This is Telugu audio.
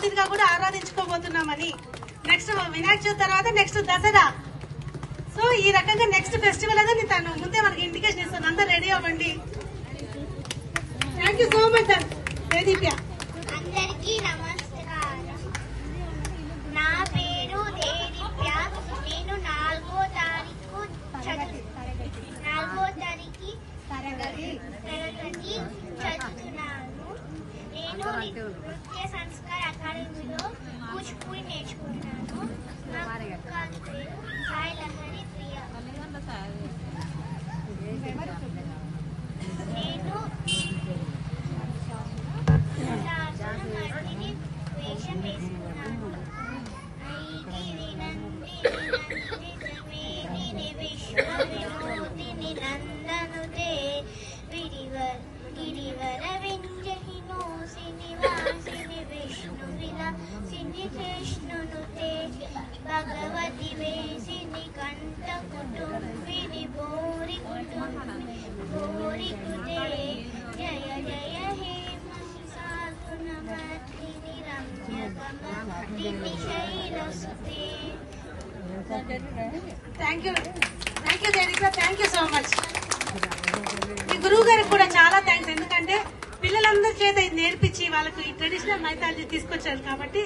అతిథిగా కూడా ఆరాధించుకోబోతున్నామని. నెక్స్ట్ వినాయక చవితి తర్వాత నెక్స్ట్ దసరా. సో ఈ రకంగా నెక్స్ట్ ఫెస్టివల్ అనేది తను ముందే మనకి ఇండికేషన్ ఇస్తాను. అందరూ రెడీ అవ్వండి. Thank you so much sir. Dedeepya. అందరికీ నమస్కారం. నా పేరు దేదీప్య. నేను 4వ తరగతి చదువుతున్నాను. నేను నృత్య సంస్కార్ అకాడమీలో కూచిపూడి నేర్చుకుంటున్నాను. నా పేరు సాయి లహరి ప్రియ. నేను వేషం వేసుకున్నాను. విశ్వవినోదిని నందనుతే గిరివర వింజహినోసిని వాసిని విష్ణు విలాసిని కృష్ణునుతే భగవతి వేసిని కంఠ కుటుంబిని భోరి కుటే జయ జయ హే మహిషాసురమర్దిని రమ్యకమర్దిని శైలసుతే. Thank you Dedeepya. Thank you so much. మీ గురువు గారికి కూడా చాలా థ్యాంక్స్. ఎందుకంటే పిల్లలందరి చేత ఇది నేర్పించి వాళ్ళకి ఈ ట్రెడిషనల్ మైథాలజీ తీసుకొచ్చారు కాబట్టి